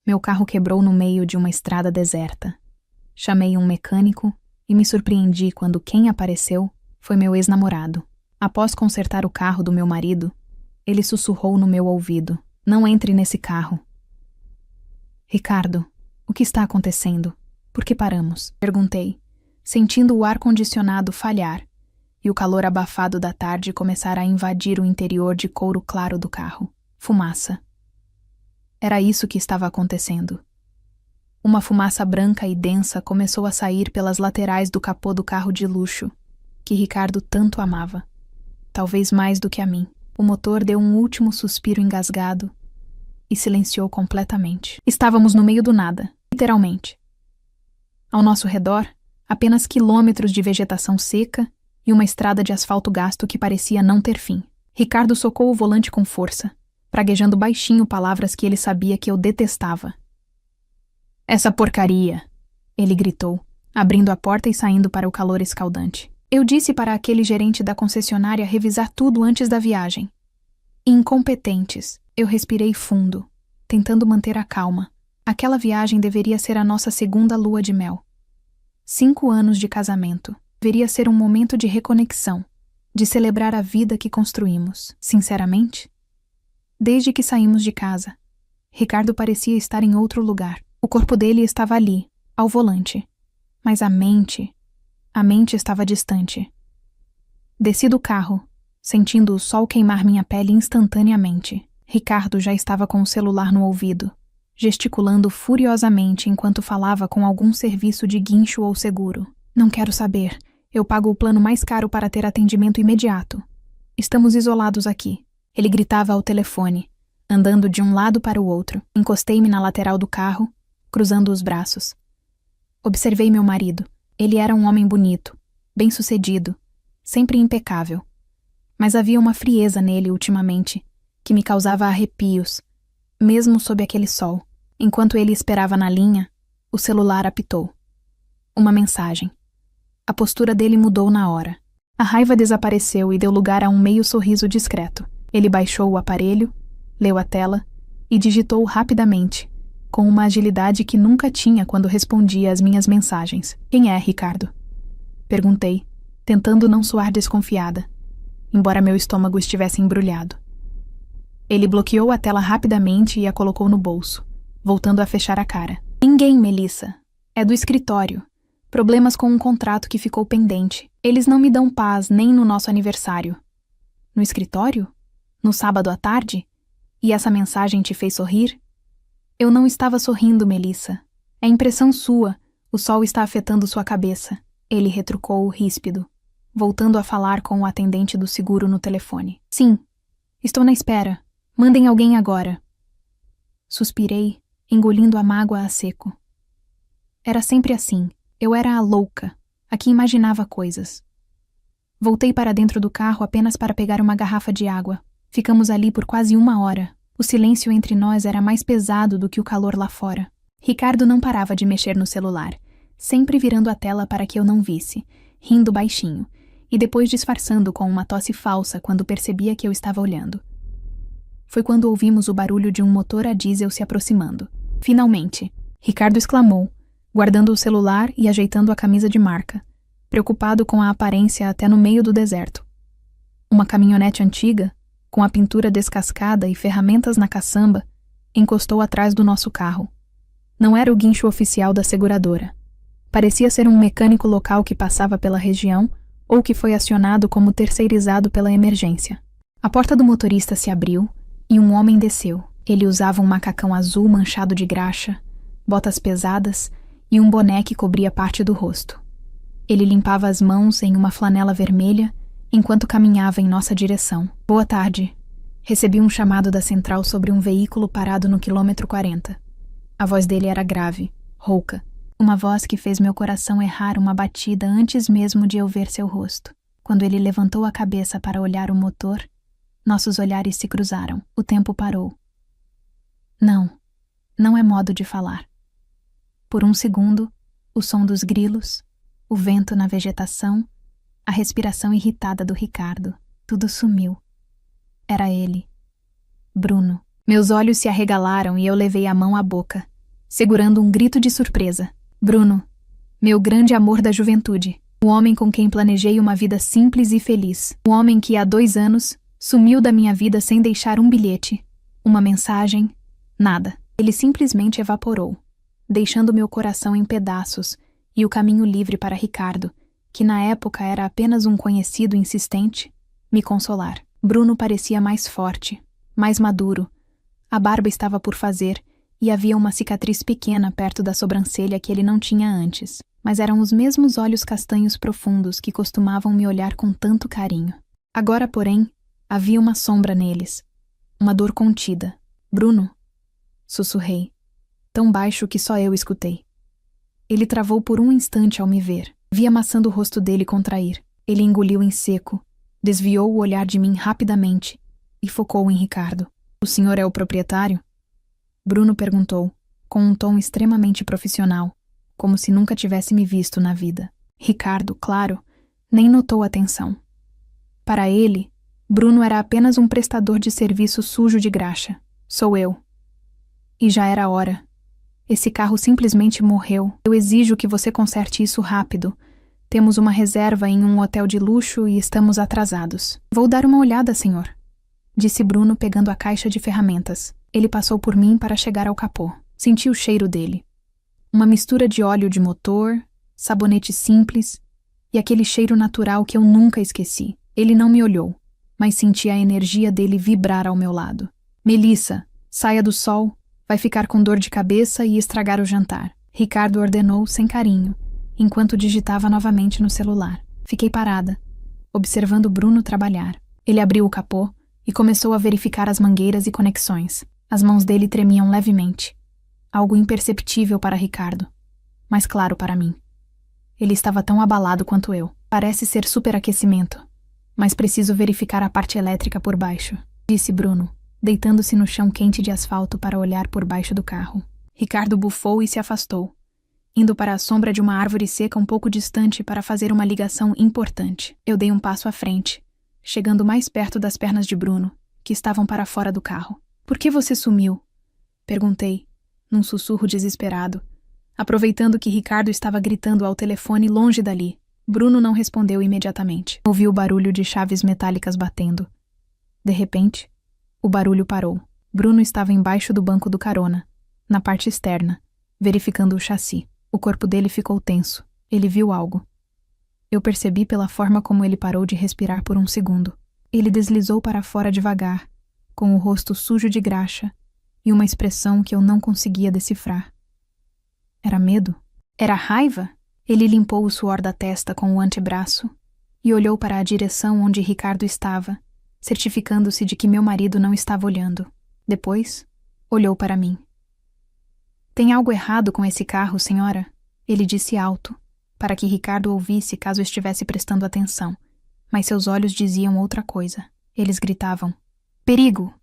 Meu carro quebrou no meio de uma estrada deserta. Chamei um mecânico e me surpreendi quando quem apareceu foi meu ex-namorado. Após consertar o carro do meu marido, ele sussurrou no meu ouvido: "Não entre nesse carro." "Ricardo, o que está acontecendo? Por que paramos?" perguntei, sentindo o ar-condicionado falhar e o calor abafado da tarde começar a invadir o interior de couro claro do carro. Fumaça. Era isso que estava acontecendo. Uma fumaça branca e densa começou a sair pelas laterais do capô do carro de luxo, que Ricardo tanto amava. Talvez mais do que a mim. O motor deu um último suspiro engasgado e silenciou completamente. Estávamos no meio do nada, literalmente. Ao nosso redor, apenas quilômetros de vegetação seca e uma estrada de asfalto gasto que parecia não ter fim. Ricardo socou o volante com força, praguejando baixinho palavras que ele sabia que eu detestava. "Essa porcaria!" ele gritou, abrindo a porta e saindo para o calor escaldante. Eu disse para aquele gerente da concessionária revisar tudo antes da viagem. Incompetentes. Eu respirei fundo, tentando manter a calma. Aquela viagem deveria ser a nossa segunda lua de mel. 5 anos de casamento. Deveria ser um momento de reconexão, de celebrar a vida que construímos. Sinceramente, desde que saímos de casa, Ricardo parecia estar em outro lugar. O corpo dele estava ali, ao volante, mas a mente estava distante. Desci do carro, sentindo o sol queimar minha pele instantaneamente. Ricardo já estava com o celular no ouvido, gesticulando furiosamente enquanto falava com algum serviço de guincho ou seguro. "Não quero saber. Eu pago o plano mais caro para ter atendimento imediato. Estamos isolados aqui." Ele gritava ao telefone, andando de um lado para o outro. Encostei-me na lateral do carro, cruzando os braços. Observei meu marido. Ele era um homem bonito, bem-sucedido, sempre impecável. Mas havia uma frieza nele ultimamente, que me causava arrepios, mesmo sob aquele sol. Enquanto ele esperava na linha, o celular apitou. Uma mensagem. A postura dele mudou na hora. A raiva desapareceu e deu lugar a um meio sorriso discreto. Ele baixou o aparelho, leu a tela e digitou rapidamente, com uma agilidade que nunca tinha quando respondia às minhas mensagens. "Quem é, Ricardo?" perguntei, tentando não soar desconfiada, embora meu estômago estivesse embrulhado. Ele bloqueou a tela rapidamente e a colocou no bolso, voltando a fechar a cara. "Ninguém, Melissa. É do escritório. Problemas com um contrato que ficou pendente. Eles não me dão paz nem no nosso aniversário." "No escritório? No sábado à tarde? E essa mensagem te fez sorrir?" "Eu não estava sorrindo, Melissa. É impressão sua. O sol está afetando sua cabeça." Ele retrucou ríspido, voltando a falar com o atendente do seguro no telefone. "Sim. Estou na espera. Mandem alguém agora." Suspirei, engolindo a mágoa a seco. Era sempre assim. Eu era a louca, a que imaginava coisas. Voltei para dentro do carro apenas para pegar uma garrafa de água. Ficamos ali por quase 1 hora. O silêncio entre nós era mais pesado do que o calor lá fora. Ricardo não parava de mexer no celular, sempre virando a tela para que eu não visse, rindo baixinho, e depois disfarçando com uma tosse falsa quando percebia que eu estava olhando. Foi quando ouvimos o barulho de um motor a diesel se aproximando. "Finalmente!" Ricardo exclamou, guardando o celular e ajeitando a camisa de marca, preocupado com a aparência até no meio do deserto. Uma caminhonete antiga, com a pintura descascada e ferramentas na caçamba, encostou atrás do nosso carro. Não era o guincho oficial da seguradora. Parecia ser um mecânico local que passava pela região ou que foi acionado como terceirizado pela emergência. A porta do motorista se abriu e um homem desceu. Ele usava um macacão azul manchado de graxa, botas pesadas e um boné que cobria parte do rosto. Ele limpava as mãos em uma flanela vermelha enquanto caminhava em nossa direção. "Boa tarde." Recebi um chamado da central sobre um veículo parado no quilômetro 40. A voz dele era grave, rouca. Uma voz que fez meu coração errar uma batida antes mesmo de eu ver seu rosto. Quando ele levantou a cabeça para olhar o motor, nossos olhares se cruzaram. O tempo parou. Não é modo de falar. Por um segundo, o som dos grilos, o vento na vegetação, a respiração irritada do Ricardo, tudo sumiu. Era ele. Bruno. Meus olhos se arregalaram e eu levei a mão à boca, segurando um grito de surpresa. Bruno, meu grande amor da juventude. O homem com quem planejei uma vida simples e feliz. O homem que há 2 anos sumiu da minha vida sem deixar um bilhete, uma mensagem, nada. Ele simplesmente evaporou, deixando meu coração em pedaços e o caminho livre para Ricardo, que na época era apenas um conhecido insistente, me consolar. Bruno parecia mais forte, mais maduro. A barba estava por fazer e havia uma cicatriz pequena perto da sobrancelha que ele não tinha antes. Mas eram os mesmos olhos castanhos profundos que costumavam me olhar com tanto carinho. Agora, porém, havia uma sombra neles, uma dor contida. Bruno, sussurrei, tão baixo que só eu escutei. Ele travou por um instante ao me ver. Vi amassando o rosto dele contrair. Ele engoliu em seco, desviou o olhar de mim rapidamente e focou em Ricardo. O senhor é o proprietário? Bruno perguntou, com um tom extremamente profissional, como se nunca tivesse me visto na vida. Ricardo, claro, nem notou a tensão. Para ele, Bruno era apenas um prestador de serviço sujo de graxa. Sou eu. E já era hora. Esse carro simplesmente morreu. Eu exijo que você conserte isso rápido. Temos uma reserva em um hotel de luxo e estamos atrasados. Vou dar uma olhada, senhor, disse Bruno pegando a caixa de ferramentas. Ele passou por mim para chegar ao capô. Senti o cheiro dele. Uma mistura de óleo de motor, sabonete simples e aquele cheiro natural que eu nunca esqueci. Ele não me olhou, mas senti a energia dele vibrar ao meu lado. Melissa, saia do sol, vai ficar com dor de cabeça e estragar o jantar. Ricardo ordenou sem carinho, enquanto digitava novamente no celular. Fiquei parada, observando Bruno trabalhar. Ele abriu o capô e começou a verificar as mangueiras e conexões. As mãos dele tremiam levemente. Algo imperceptível para Ricardo, mas claro para mim. Ele estava tão abalado quanto eu. Parece ser superaquecimento, mas preciso verificar a parte elétrica por baixo, disse Bruno, deitando-se no chão quente de asfalto para olhar por baixo do carro. Ricardo bufou e se afastou, indo para a sombra de uma árvore seca um pouco distante para fazer uma ligação importante. Eu dei um passo à frente, chegando mais perto das pernas de Bruno, que estavam para fora do carro. Por que você sumiu? Perguntei, num sussurro desesperado, aproveitando que Ricardo estava gritando ao telefone longe dali. Bruno não respondeu imediatamente. Ouvi o barulho de chaves metálicas batendo. De repente, o barulho parou. Bruno estava embaixo do banco do carona, na parte externa, verificando o chassi. O corpo dele ficou tenso. Ele viu algo. Eu percebi pela forma como ele parou de respirar por um segundo. Ele deslizou para fora devagar, com o rosto sujo de graxa e uma expressão que eu não conseguia decifrar. Era medo? Era raiva? Ele limpou o suor da testa com o antebraço e olhou para a direção onde Ricardo estava, certificando-se de que meu marido não estava olhando. Depois, olhou para mim. Tem algo errado com esse carro, senhora? Ele disse alto, para que Ricardo ouvisse caso estivesse prestando atenção, mas seus olhos diziam outra coisa. Eles gritavam: perigo!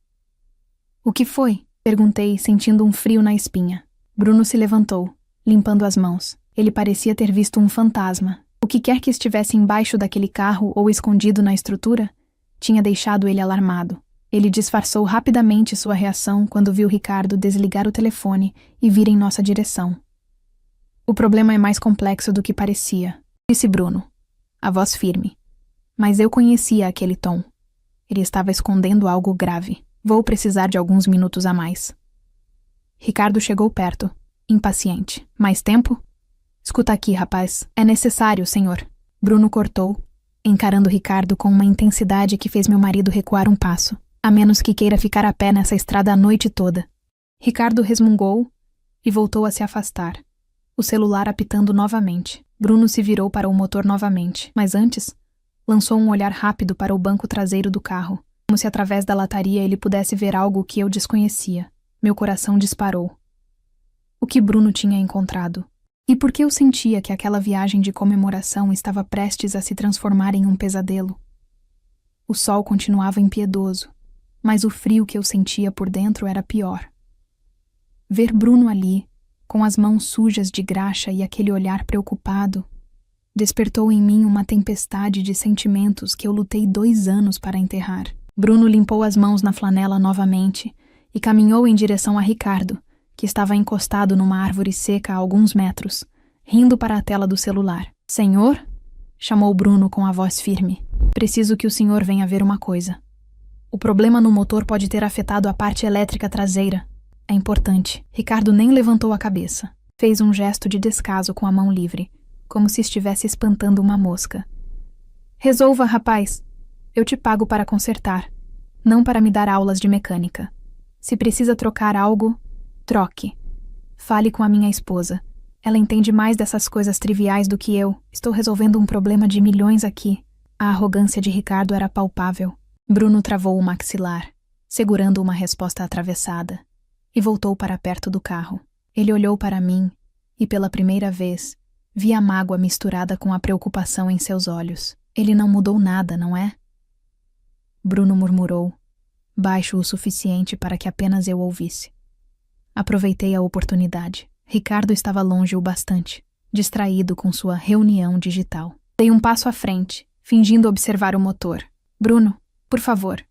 O que foi? Perguntei, sentindo um frio na espinha. Bruno se levantou, limpando as mãos. Ele parecia ter visto um fantasma. O que quer que estivesse embaixo daquele carro ou escondido na estrutura, tinha deixado ele alarmado. Ele disfarçou rapidamente sua reação quando viu Ricardo desligar o telefone e vir em nossa direção. O problema é mais complexo do que parecia, disse Bruno, a voz firme. Mas eu conhecia aquele tom. Ele estava escondendo algo grave. Vou precisar de alguns minutos a mais. Ricardo chegou perto, impaciente. Mais tempo? Escuta aqui, rapaz. É necessário, senhor. Bruno cortou, encarando Ricardo com uma intensidade que fez meu marido recuar um passo. A menos que queira ficar a pé nessa estrada a noite toda. Ricardo resmungou e voltou a se afastar, o celular apitando novamente. Bruno se virou para o motor novamente, mas antes, lançou um olhar rápido para o banco traseiro do carro, como se através da lataria ele pudesse ver algo que eu desconhecia. Meu coração disparou. O que Bruno tinha encontrado? E por que eu sentia que aquela viagem de comemoração estava prestes a se transformar em um pesadelo? O sol continuava impiedoso, mas o frio que eu sentia por dentro era pior. Ver Bruno ali, com as mãos sujas de graxa e aquele olhar preocupado, despertou em mim uma tempestade de sentimentos que eu lutei 2 anos para enterrar. Bruno limpou as mãos na flanela novamente e caminhou em direção a Ricardo, que estava encostado numa árvore seca a alguns metros, rindo para a tela do celular. Senhor? Chamou Bruno com a voz firme. Preciso que o senhor venha ver uma coisa. O problema no motor pode ter afetado a parte elétrica traseira. É importante. Ricardo nem levantou a cabeça. Fez um gesto de descaso com a mão livre, como se estivesse espantando uma mosca. Resolva, rapaz. Eu te pago para consertar, não para me dar aulas de mecânica. Se precisa trocar algo, troque. Fale com a minha esposa. Ela entende mais dessas coisas triviais do que eu. Estou resolvendo um problema de milhões aqui. A arrogância de Ricardo era palpável. Bruno travou o maxilar, segurando uma resposta atravessada, e voltou para perto do carro. Ele olhou para mim e, pela primeira vez, vi a mágoa misturada com a preocupação em seus olhos. Ele não mudou nada, não é? Bruno murmurou, baixo o suficiente para que apenas eu ouvisse. Aproveitei a oportunidade. Ricardo estava longe o bastante, distraído com sua reunião digital. Dei um passo à frente, fingindo observar o motor. Bruno, por favor,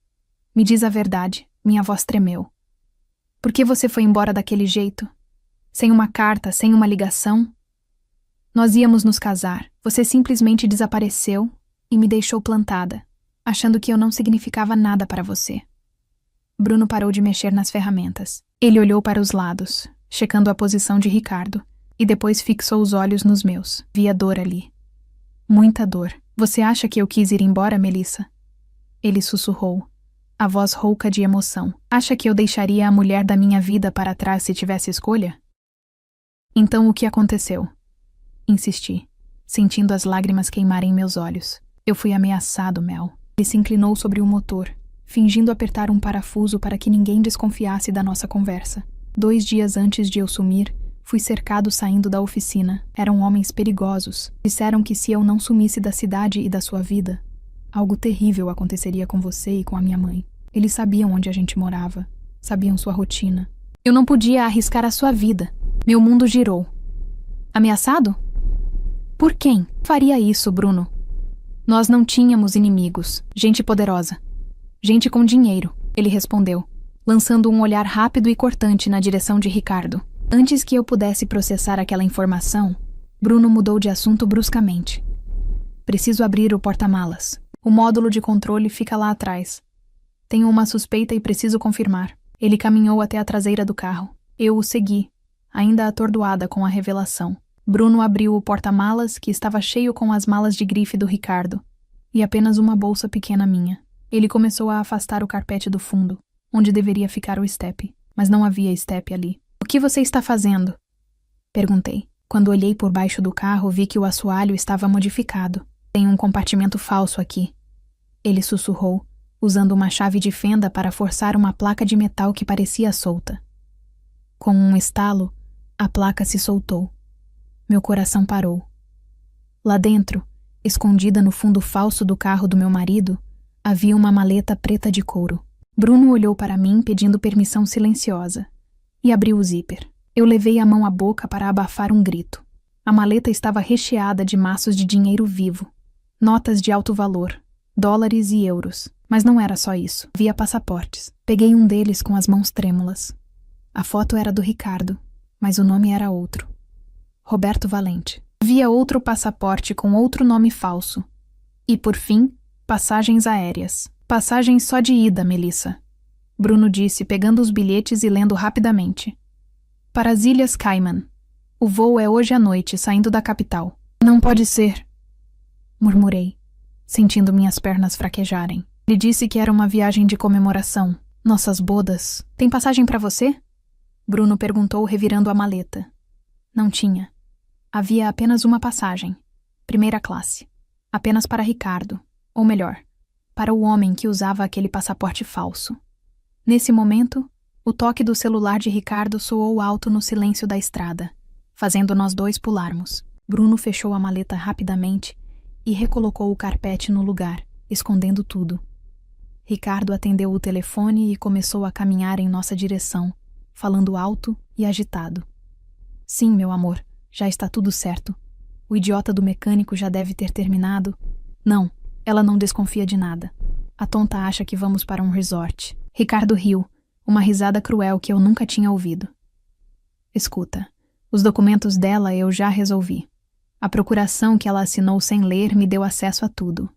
me diz a verdade. Minha voz tremeu. Por que você foi embora daquele jeito? Sem uma carta, sem uma ligação? Nós íamos nos casar. Você simplesmente desapareceu e me deixou plantada, achando que eu não significava nada para você. Bruno parou de mexer nas ferramentas. Ele olhou para os lados, checando a posição de Ricardo, e depois fixou os olhos nos meus. Via dor ali. Muita dor. Você acha que eu quis ir embora, Melissa? Ele sussurrou, a voz rouca de emoção. Acha que eu deixaria a mulher da minha vida para trás se tivesse escolha? Então o que aconteceu? Insisti, sentindo as lágrimas queimarem meus olhos. Eu fui ameaçado, Mel. Ele se inclinou sobre o motor, fingindo apertar um parafuso para que ninguém desconfiasse da nossa conversa. 2 dias antes de eu sumir, fui cercado saindo da oficina. Eram homens perigosos. Disseram que se eu não sumisse da cidade e da sua vida, algo terrível aconteceria com você e com a minha mãe. Eles sabiam onde a gente morava, sabiam sua rotina. Eu não podia arriscar a sua vida. Meu mundo girou. Ameaçado? Por quem faria isso, Bruno? Nós não tínhamos inimigos. Gente poderosa. Gente com dinheiro, ele respondeu, lançando um olhar rápido e cortante na direção de Ricardo. Antes que eu pudesse processar aquela informação, Bruno mudou de assunto bruscamente. Preciso abrir o porta-malas. O módulo de controle fica lá atrás. Tenho uma suspeita e preciso confirmar. Ele caminhou até a traseira do carro. Eu o segui, ainda atordoada com a revelação. Bruno abriu o porta-malas, que estava cheio com as malas de grife do Ricardo, e apenas uma bolsa pequena minha. Ele começou a afastar o carpete do fundo, onde deveria ficar o estepe, mas não havia estepe ali. O que você está fazendo? Perguntei. Quando olhei por baixo do carro, vi que o assoalho estava modificado. Tem um compartimento falso aqui. Ele sussurrou, usando uma chave de fenda para forçar uma placa de metal que parecia solta. Com um estalo, a placa se soltou. Meu coração parou. Lá dentro, escondida no fundo falso do carro do meu marido, havia uma maleta preta de couro. Bruno olhou para mim pedindo permissão silenciosa e abriu o zíper. Eu levei a mão à boca para abafar um grito. A maleta estava recheada de maços de dinheiro vivo, notas de alto valor, dólares e euros. Mas não era só isso. Havia passaportes. Peguei um deles com as mãos trêmulas. A foto era do Ricardo, mas o nome era outro. Roberto Valente. Havia outro passaporte com outro nome falso. E, por fim, passagens aéreas. Passagens só de ida, Melissa. Bruno disse, pegando os bilhetes e lendo rapidamente. Para as Ilhas Cayman. O voo é hoje à noite, saindo da capital. Não pode ser. Murmurei, sentindo minhas pernas fraquejarem. Ele disse que era uma viagem de comemoração. Nossas bodas. Tem passagem para você? Bruno perguntou, revirando a maleta. Não tinha. Havia apenas uma passagem. Primeira classe. Apenas para Ricardo. Ou melhor, para o homem que usava aquele passaporte falso. Nesse momento, o toque do celular de Ricardo soou alto no silêncio da estrada, fazendo nós dois pularmos. Bruno fechou a maleta rapidamente e recolocou o carpete no lugar, escondendo tudo. Ricardo atendeu o telefone e começou a caminhar em nossa direção, falando alto e agitado. Sim, meu amor, já está tudo certo. O idiota do mecânico já deve ter terminado. Não, ela não desconfia de nada. A tonta acha que vamos para um resort. Ricardo riu, uma risada cruel que eu nunca tinha ouvido. Escuta, os documentos dela eu já resolvi. A procuração que ela assinou sem ler me deu acesso a tudo.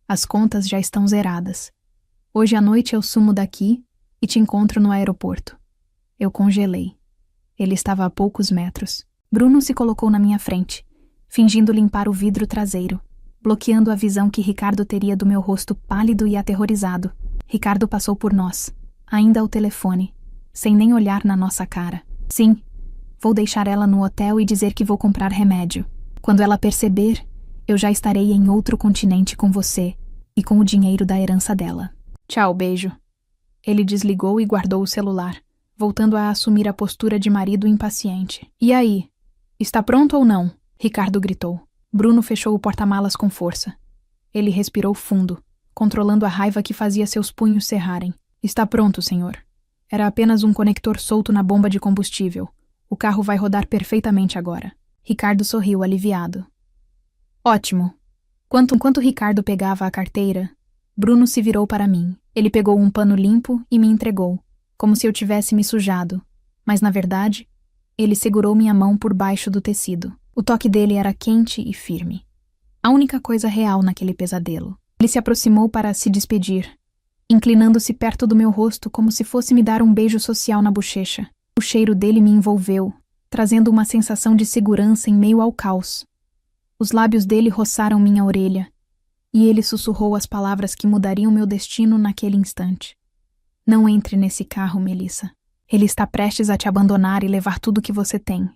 As contas já estão zeradas. Hoje à noite eu sumo daqui e te encontro no aeroporto. Eu congelei. Ele estava a poucos metros. Bruno se colocou na minha frente, fingindo limpar o vidro traseiro, bloqueando a visão que Ricardo teria do meu rosto pálido e aterrorizado. Ricardo passou por nós, ainda ao telefone, sem nem olhar na nossa cara. Sim, vou deixar ela no hotel e dizer que vou comprar remédio. Quando ela perceber, eu já estarei em outro continente com você e com o dinheiro da herança dela. Tchau, beijo. Ele desligou e guardou o celular, voltando a assumir a postura de marido impaciente. E aí? Está pronto ou não? Ricardo gritou. Bruno fechou o porta-malas com força. Ele respirou fundo, controlando a raiva que fazia seus punhos cerrarem. Está pronto, senhor. Era apenas um conector solto na bomba de combustível. O carro vai rodar perfeitamente agora. Ricardo sorriu aliviado. Ótimo. Enquanto Ricardo pegava a carteira, Bruno se virou para mim. Ele pegou um pano limpo e me entregou, como se eu tivesse me sujado. Mas, na verdade, ele segurou minha mão por baixo do tecido. O toque dele era quente e firme. A única coisa real naquele pesadelo. Ele se aproximou para se despedir, inclinando-se perto do meu rosto como se fosse me dar um beijo social na bochecha. O cheiro dele me envolveu, trazendo uma sensação de segurança em meio ao caos. Os lábios dele roçaram minha orelha, e ele sussurrou as palavras que mudariam meu destino naquele instante. Não entre nesse carro, Melissa. Ele está prestes a te abandonar e levar tudo que você tem.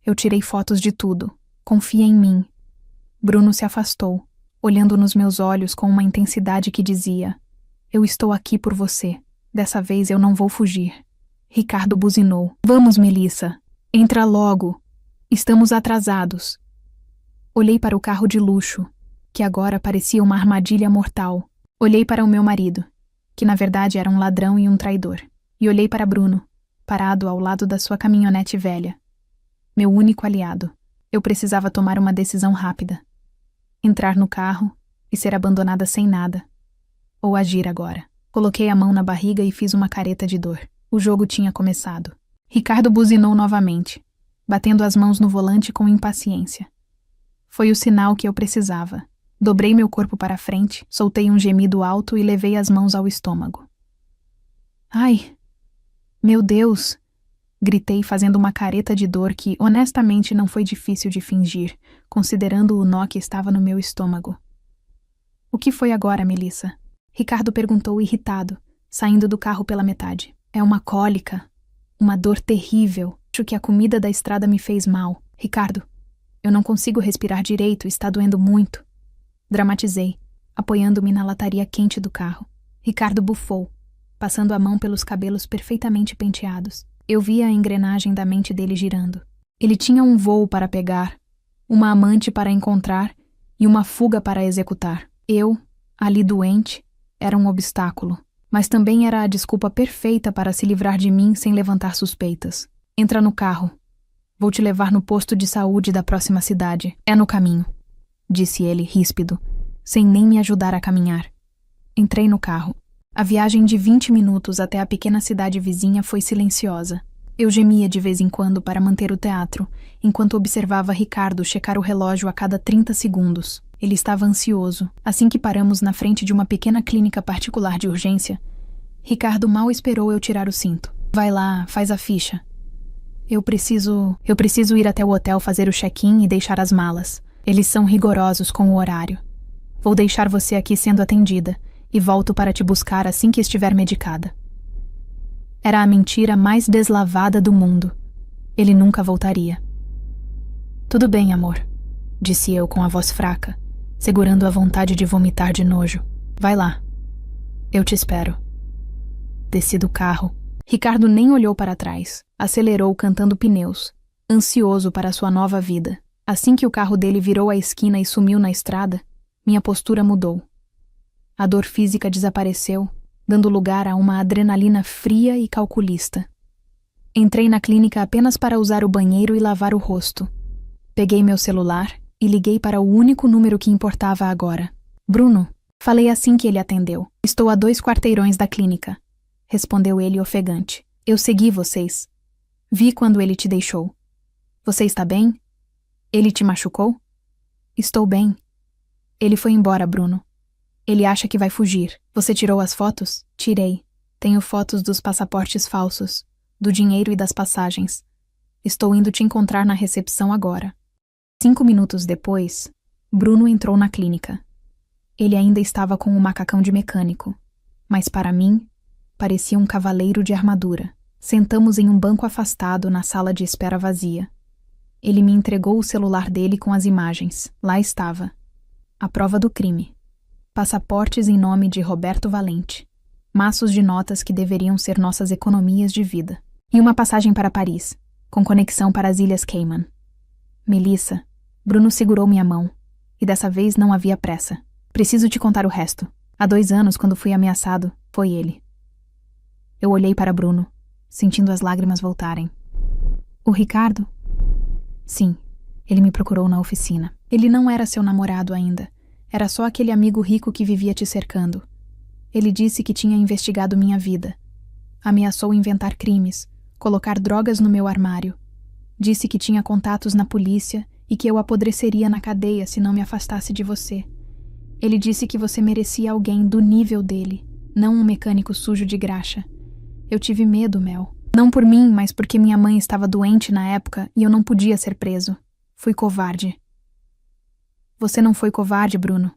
Eu tirei fotos de tudo. Confia em mim. Bruno se afastou, olhando nos meus olhos com uma intensidade que dizia: eu estou aqui por você. Dessa vez eu não vou fugir. Ricardo buzinou. Vamos, Melissa. Entra logo. Estamos atrasados. Olhei para o carro de luxo, que agora parecia uma armadilha mortal. Olhei para o meu marido, que na verdade era um ladrão e um traidor. E olhei para Bruno, parado ao lado da sua caminhonete velha. Meu único aliado. Eu precisava tomar uma decisão rápida. Entrar no carro e ser abandonada sem nada. Ou agir agora. Coloquei a mão na barriga e fiz uma careta de dor. O jogo tinha começado. Ricardo buzinou novamente, batendo as mãos no volante com impaciência. Foi o sinal que eu precisava. Dobrei meu corpo para frente, soltei um gemido alto e levei as mãos ao estômago. Ai! Meu Deus! Gritei fazendo uma careta de dor que, honestamente, não foi difícil de fingir, considerando o nó que estava no meu estômago. O que foi agora, Melissa? Ricardo perguntou irritado, saindo do carro pela metade. É uma cólica. Uma dor terrível. Acho que a comida da estrada me fez mal. Ricardo, eu não consigo respirar direito, está doendo muito. Dramatizei, apoiando-me na lataria quente do carro. Ricardo bufou, passando a mão pelos cabelos perfeitamente penteados. Eu via a engrenagem da mente dele girando. Ele tinha um voo para pegar, uma amante para encontrar e uma fuga para executar. Eu, ali doente, era um obstáculo, mas também era a desculpa perfeita para se livrar de mim sem levantar suspeitas. Entra no carro. Vou te levar no posto de saúde da próxima cidade. É no caminho, disse ele, ríspido, sem nem me ajudar a caminhar. Entrei no carro. A viagem de 20 minutos até a pequena cidade vizinha foi silenciosa. Eu gemia de vez em quando para manter o teatro, enquanto observava Ricardo checar o relógio a cada 30 segundos. Ele estava ansioso. Assim que paramos na frente de uma pequena clínica particular de urgência, Ricardo mal esperou eu tirar o cinto. Vai lá, faz a ficha. Eu preciso ir até o hotel fazer o check-in e deixar as malas. Eles são rigorosos com o horário. Vou deixar você aqui sendo atendida e volto para te buscar assim que estiver medicada. Era a mentira mais deslavada do mundo. Ele nunca voltaria. Tudo bem, amor, disse eu com a voz fraca, segurando a vontade de vomitar de nojo. Vai lá. Eu te espero. Desci do carro. Ricardo nem olhou para trás. Acelerou cantando pneus, ansioso para sua nova vida. Assim que o carro dele virou a esquina e sumiu na estrada, minha postura mudou. A dor física desapareceu, dando lugar a uma adrenalina fria e calculista. Entrei na clínica apenas para usar o banheiro e lavar o rosto. Peguei meu celular e liguei para o único número que importava agora. Bruno, falei assim que ele atendeu. Estou a 2 quarteirões da clínica, respondeu ele ofegante. Eu segui vocês. Vi quando ele te deixou. Você está bem? Ele te machucou? Estou bem. Ele foi embora, Bruno. Ele acha que vai fugir. Você tirou as fotos? Tirei. Tenho fotos dos passaportes falsos, do dinheiro e das passagens. Estou indo te encontrar na recepção agora. 5 minutos depois, Bruno entrou na clínica. Ele ainda estava com o macacão de mecânico, mas para mim, parecia um cavaleiro de armadura. Sentamos em um banco afastado na sala de espera vazia. Ele me entregou o celular dele com as imagens. Lá estava. A prova do crime. Passaportes em nome de Roberto Valente. Maços de notas que deveriam ser nossas economias de vida. E uma passagem para Paris, com conexão para as Ilhas Cayman. Melissa, Bruno segurou minha mão. E dessa vez não havia pressa. Preciso te contar o resto. Há 2 anos, quando fui ameaçado, foi ele. Eu olhei para Bruno, sentindo as lágrimas voltarem. O Ricardo? Sim, ele me procurou na oficina. Ele não era seu namorado ainda. Era só aquele amigo rico que vivia te cercando. Ele disse que tinha investigado minha vida. Ameaçou inventar crimes, colocar drogas no meu armário. Disse que tinha contatos na polícia e que eu apodreceria na cadeia se não me afastasse de você. Ele disse que você merecia alguém do nível dele, não um mecânico sujo de graxa. Eu tive medo, Mel. Não por mim, mas porque minha mãe estava doente na época e eu não podia ser preso. Fui covarde. Você não foi covarde, Bruno.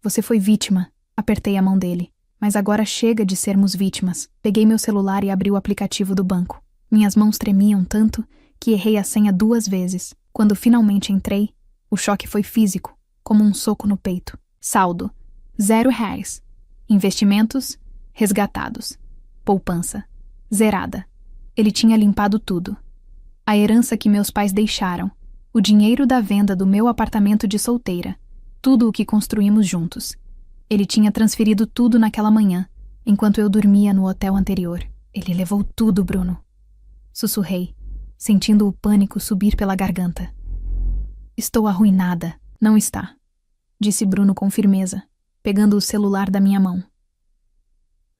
Você foi vítima. Apertei a mão dele. Mas agora chega de sermos vítimas. Peguei meu celular e abri o aplicativo do banco. Minhas mãos tremiam tanto que errei a senha 2 vezes. Quando finalmente entrei, o choque foi físico, como um soco no peito. Saldo: R$0. Investimentos: resgatados. Poupança: zerada. Ele tinha limpado tudo. A herança que meus pais deixaram, o dinheiro da venda do meu apartamento de solteira, tudo o que construímos juntos. Ele tinha transferido tudo naquela manhã, enquanto eu dormia no hotel anterior. Ele levou tudo, Bruno. Sussurrei, sentindo o pânico subir pela garganta. Estou arruinada. Não está, disse Bruno com firmeza, pegando o celular da minha mão.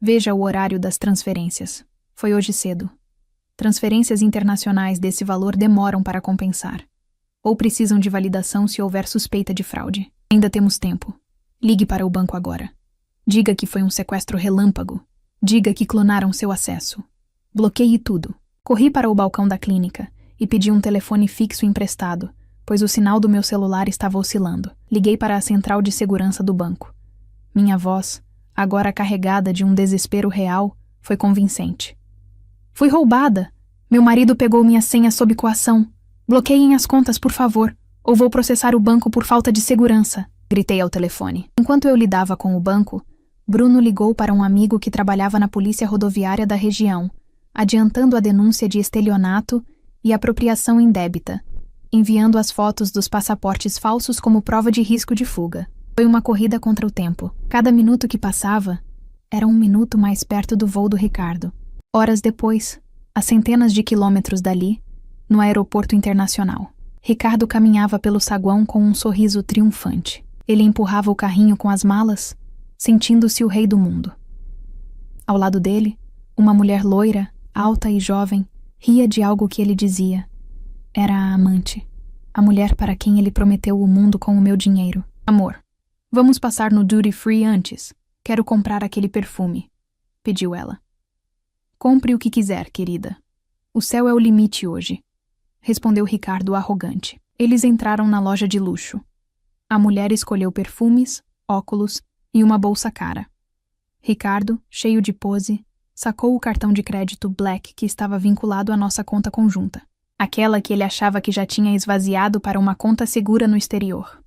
Veja o horário das transferências. Foi hoje cedo. Transferências internacionais desse valor demoram para compensar. Ou precisam de validação se houver suspeita de fraude. Ainda temos tempo. Ligue para o banco agora. Diga que foi um sequestro relâmpago. Diga que clonaram seu acesso. Bloqueie tudo. Corri para o balcão da clínica e pedi um telefone fixo emprestado, pois o sinal do meu celular estava oscilando. Liguei para a central de segurança do banco. Minha voz, agora carregada de um desespero real, foi convincente. Fui roubada. Meu marido pegou minha senha sob coação. Bloqueiem as contas, por favor, ou vou processar o banco por falta de segurança, gritei ao telefone. Enquanto eu lidava com o banco, Bruno ligou para um amigo que trabalhava na polícia rodoviária da região, adiantando a denúncia de estelionato e apropriação indébita, enviando as fotos dos passaportes falsos como prova de risco de fuga. Foi uma corrida contra o tempo. Cada minuto que passava era 1 minuto mais perto do voo do Ricardo. Horas depois, a centenas de quilômetros dali, no aeroporto internacional, Ricardo caminhava pelo saguão com um sorriso triunfante. Ele empurrava o carrinho com as malas, sentindo-se o rei do mundo. Ao lado dele, uma mulher loira, alta e jovem, ria de algo que ele dizia. Era a amante, a mulher para quem ele prometeu o mundo com o meu dinheiro. Amor, vamos passar no duty free antes. Quero comprar aquele perfume, pediu ela. Compre o que quiser, querida. O céu é o limite hoje, respondeu Ricardo arrogante. Eles entraram na loja de luxo. A mulher escolheu perfumes, óculos e uma bolsa cara. Ricardo, cheio de pose, sacou o cartão de crédito Black que estava vinculado à nossa conta conjunta. Aquela que ele achava que já tinha esvaziado para uma conta segura no exterior.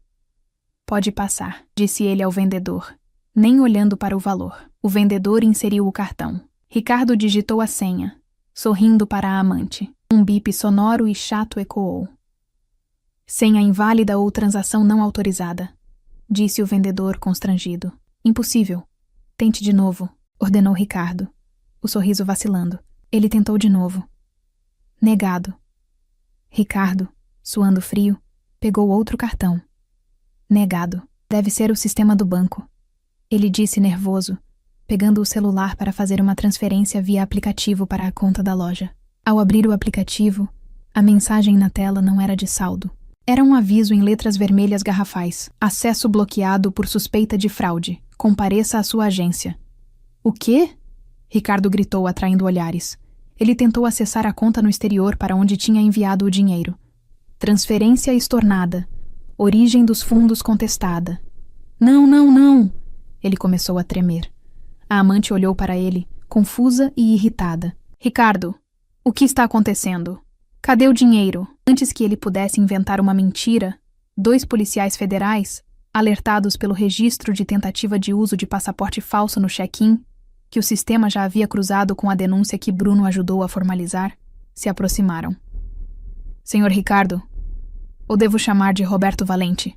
Pode passar, disse ele ao vendedor, nem olhando para o valor. O vendedor inseriu o cartão. Ricardo digitou a senha, sorrindo para a amante. Um bip sonoro e chato ecoou. Senha inválida ou transação não autorizada, disse o vendedor constrangido. Impossível. Tente de novo, ordenou Ricardo, o sorriso vacilando. Ele tentou de novo. Negado. Ricardo, suando frio, pegou outro cartão. Negado. Deve ser o sistema do banco, ele disse nervoso, pegando o celular para fazer uma transferência via aplicativo para a conta da loja. Ao abrir o aplicativo, a mensagem na tela não era de saldo. Era um aviso em letras vermelhas garrafais. Acesso bloqueado por suspeita de fraude. Compareça à sua agência. O quê? Ricardo gritou, atraindo olhares. Ele tentou acessar a conta no exterior para onde tinha enviado o dinheiro. Transferência estornada. Origem dos fundos contestada. Não, não, não! Ele começou a tremer. A amante olhou para ele, confusa e irritada. Ricardo, o que está acontecendo? Cadê o dinheiro? Antes que ele pudesse inventar uma mentira, 2 policiais federais, alertados pelo registro de tentativa de uso de passaporte falso no check-in, que o sistema já havia cruzado com a denúncia que Bruno ajudou a formalizar, se aproximaram. Senhor Ricardo, ou devo chamar de Roberto Valente?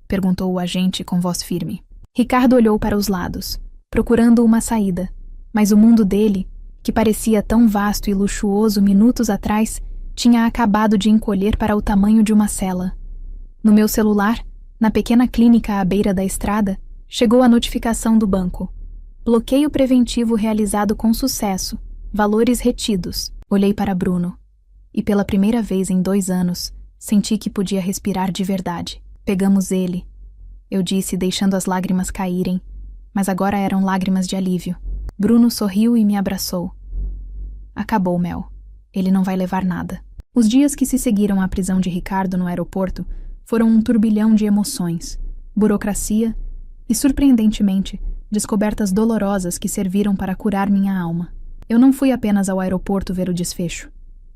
Perguntou o agente com voz firme. Ricardo olhou para os lados, procurando uma saída, mas o mundo dele, que parecia tão vasto e luxuoso minutos atrás, tinha acabado de encolher para o tamanho de uma cela. No meu celular, na pequena clínica à beira da estrada, chegou a notificação do banco. Bloqueio preventivo realizado com sucesso. Valores retidos. Olhei para Bruno. E pela primeira vez em 2 anos, senti que podia respirar de verdade. Pegamos ele. Eu disse, deixando as lágrimas caírem, mas agora eram lágrimas de alívio. Bruno sorriu e me abraçou. Acabou, Mel. Ele não vai levar nada. Os dias que se seguiram à prisão de Ricardo no aeroporto foram um turbilhão de emoções, burocracia e, surpreendentemente, descobertas dolorosas que serviram para curar minha alma. Eu não fui apenas ao aeroporto ver o desfecho.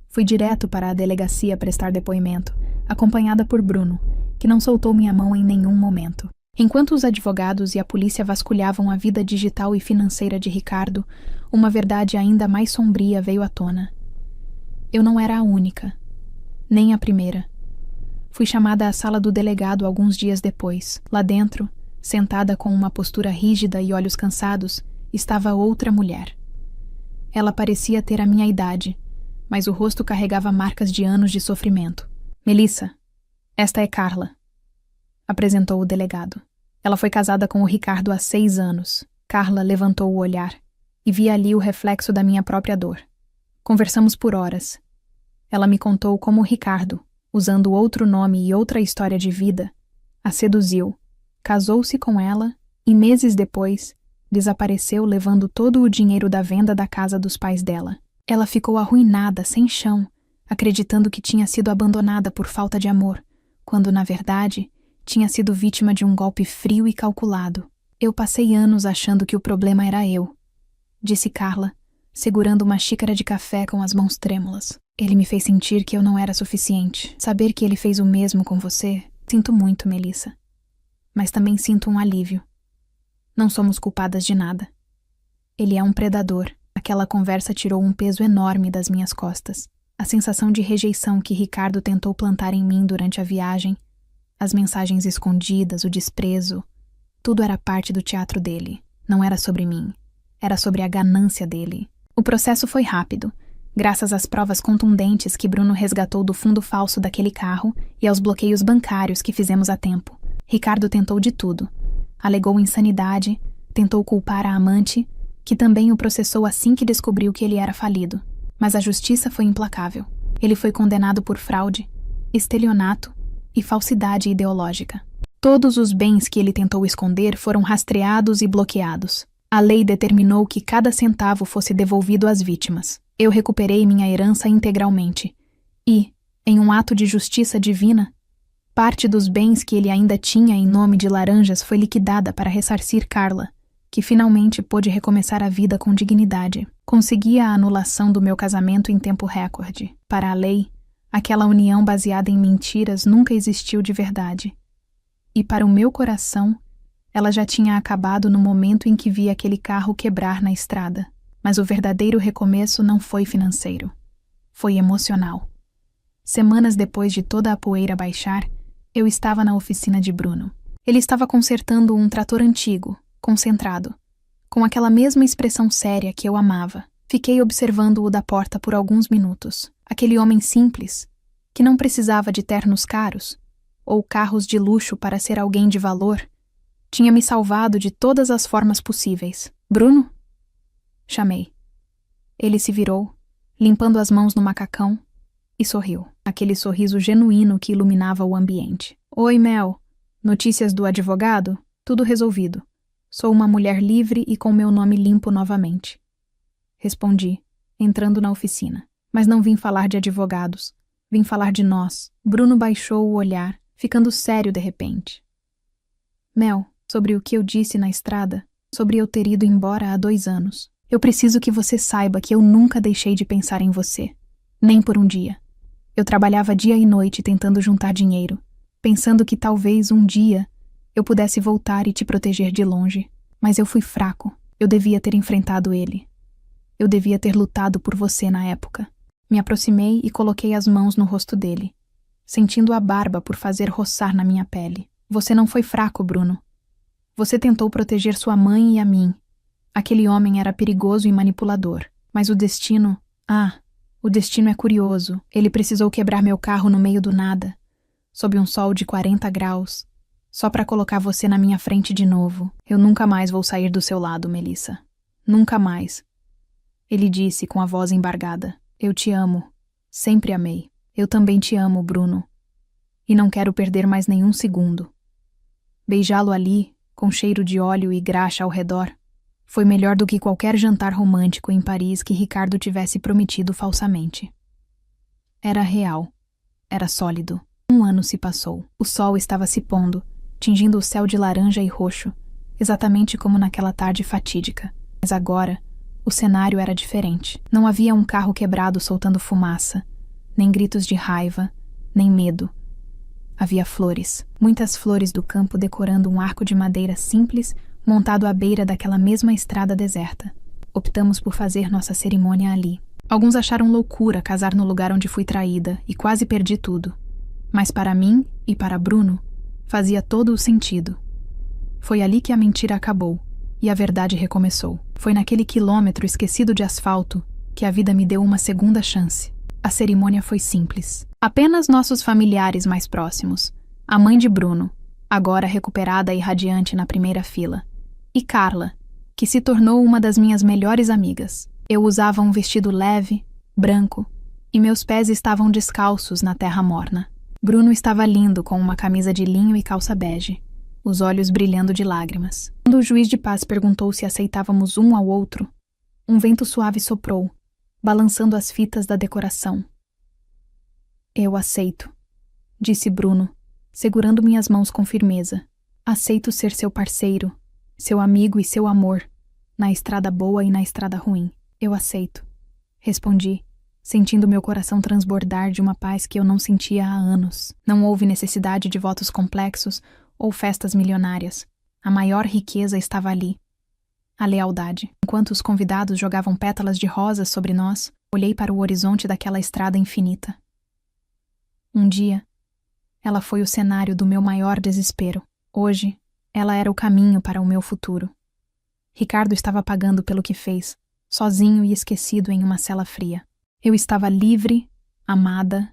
Fui direto para a delegacia prestar depoimento, acompanhada por Bruno, que não soltou minha mão em nenhum momento. Enquanto os advogados e a polícia vasculhavam a vida digital e financeira de Ricardo, uma verdade ainda mais sombria veio à tona. Eu não era a única, nem a primeira. Fui chamada à sala do delegado alguns dias depois. Lá dentro, sentada com uma postura rígida e olhos cansados, estava outra mulher. Ela parecia ter a minha idade, mas o rosto carregava marcas de anos de sofrimento. Melissa, esta é Carla, apresentou o delegado. Ela foi casada com o Ricardo há 6 anos. Carla levantou o olhar e vi ali o reflexo da minha própria dor. Conversamos por horas. Ela me contou como o Ricardo, usando outro nome e outra história de vida, a seduziu, casou-se com ela e, meses depois, desapareceu levando todo o dinheiro da venda da casa dos pais dela. Ela ficou arruinada, sem chão, acreditando que tinha sido abandonada por falta de amor, quando, na verdade, tinha sido vítima de um golpe frio e calculado. Eu passei anos achando que o problema era eu, disse Carla, segurando uma xícara de café com as mãos trêmulas. Ele me fez sentir que eu não era suficiente. Saber que ele fez o mesmo com você, sinto muito, Melissa. Mas também sinto um alívio. Não somos culpadas de nada. Ele é um predador. Aquela conversa tirou um peso enorme das minhas costas. A sensação de rejeição que Ricardo tentou plantar em mim durante a viagem, as mensagens escondidas, o desprezo, tudo era parte do teatro dele. Não era sobre mim. Era sobre a ganância dele. O processo foi rápido, graças às provas contundentes que Bruno resgatou do fundo falso daquele carro e aos bloqueios bancários que fizemos a tempo. Ricardo tentou de tudo. Alegou insanidade, tentou culpar a amante, que também o processou assim que descobriu que ele era falido. Mas a justiça foi implacável. Ele foi condenado por fraude, estelionato e falsidade ideológica. Todos os bens que ele tentou esconder foram rastreados e bloqueados. A lei determinou que cada centavo fosse devolvido às vítimas. Eu recuperei minha herança integralmente. E, em um ato de justiça divina, parte dos bens que ele ainda tinha em nome de Laranjas foi liquidada para ressarcir Carla, que finalmente pôde recomeçar a vida com dignidade. Consegui a anulação do meu casamento em tempo recorde. Para a lei, aquela união baseada em mentiras nunca existiu de verdade. E para o meu coração, ela já tinha acabado no momento em que vi aquele carro quebrar na estrada. Mas o verdadeiro recomeço não foi financeiro. Foi emocional. Semanas depois de toda a poeira baixar, eu estava na oficina de Bruno. Ele estava consertando um trator antigo, concentrado, com aquela mesma expressão séria que eu amava. Fiquei observando-o da porta por alguns minutos. Aquele homem simples, que não precisava de ternos caros, ou carros de luxo para ser alguém de valor, tinha me salvado de todas as formas possíveis. Bruno? Chamei. Ele se virou, limpando as mãos no macacão, e sorriu. Aquele sorriso genuíno que iluminava o ambiente. Oi, Mel. Notícias do advogado? Tudo resolvido. Sou uma mulher livre e com meu nome limpo novamente. Respondi, entrando na oficina. Mas não vim falar de advogados. Vim falar de nós. Bruno baixou o olhar, ficando sério de repente. Mel, sobre o que eu disse na estrada, sobre eu ter ido embora há 2 anos. Eu preciso que você saiba que eu nunca deixei de pensar em você. Nem por um dia. Eu trabalhava dia e noite tentando juntar dinheiro, pensando que talvez um dia eu pudesse voltar e te proteger de longe. Mas eu fui fraco. Eu devia ter enfrentado ele. Eu devia ter lutado por você na época. Me aproximei e coloquei as mãos no rosto dele, sentindo a barba por fazer roçar na minha pele. Você não foi fraco, Bruno. Você tentou proteger sua mãe e a mim. Aquele homem era perigoso e manipulador. Mas o destino... o destino é curioso. Ele precisou quebrar meu carro no meio do nada, sob um sol de 40 graus, só para colocar você na minha frente de novo. Eu nunca mais vou sair do seu lado, Melissa. Nunca mais. Ele disse com a voz embargada. Eu te amo. Sempre amei. Eu também te amo, Bruno. E não quero perder mais nenhum segundo. Beijá-lo ali, com cheiro de óleo e graxa ao redor, foi melhor do que qualquer jantar romântico em Paris que Ricardo tivesse prometido falsamente. Era real. Era sólido. 1 ano se passou. O sol estava se pondo, tingindo o céu de laranja e roxo, exatamente como naquela tarde fatídica. Mas agora, o cenário era diferente. Não havia um carro quebrado soltando fumaça, nem gritos de raiva, nem medo. Havia flores, muitas flores do campo decorando um arco de madeira simples montado à beira daquela mesma estrada deserta. Optamos por fazer nossa cerimônia ali. Alguns acharam loucura casar no lugar onde fui traída e quase perdi tudo. Mas para mim e para Bruno, fazia todo o sentido. Foi ali que a mentira acabou e a verdade recomeçou. Foi naquele quilômetro esquecido de asfalto que a vida me deu uma segunda chance. A cerimônia foi simples. Apenas nossos familiares mais próximos, a mãe de Bruno, agora recuperada e radiante na primeira fila, e Carla, que se tornou uma das minhas melhores amigas. Eu usava um vestido leve, branco, e meus pés estavam descalços na terra morna. Bruno estava lindo com uma camisa de linho e calça bege, os olhos brilhando de lágrimas. Quando o juiz de paz perguntou se aceitávamos um ao outro, um vento suave soprou, balançando as fitas da decoração. Eu aceito, disse Bruno, segurando minhas mãos com firmeza. Aceito ser seu parceiro, seu amigo e seu amor, na estrada boa e na estrada ruim. Eu aceito, respondi, sentindo meu coração transbordar de uma paz que eu não sentia há anos. Não houve necessidade de votos complexos ou festas milionárias. A maior riqueza estava ali. A lealdade. Enquanto os convidados jogavam pétalas de rosas sobre nós, olhei para o horizonte daquela estrada infinita. Um dia, ela foi o cenário do meu maior desespero. Hoje, ela era o caminho para o meu futuro. Ricardo estava pagando pelo que fez, sozinho e esquecido em uma cela fria. Eu estava livre, amada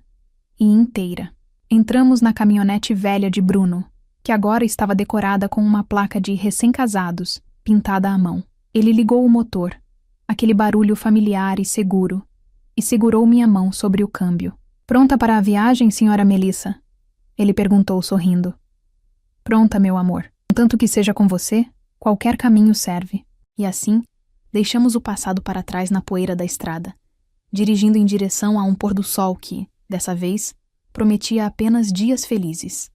e inteira. Entramos na caminhonete velha de Bruno, que agora estava decorada com uma placa de recém-casados, pintada à mão. Ele ligou o motor, aquele barulho familiar e seguro, e segurou minha mão sobre o câmbio. Pronta para a viagem, senhora Melissa? Ele perguntou sorrindo. Pronta, meu amor. Contanto que seja com você, qualquer caminho serve. E assim, deixamos o passado para trás na poeira da estrada, dirigindo em direção a um pôr do sol que, dessa vez, prometia apenas dias felizes.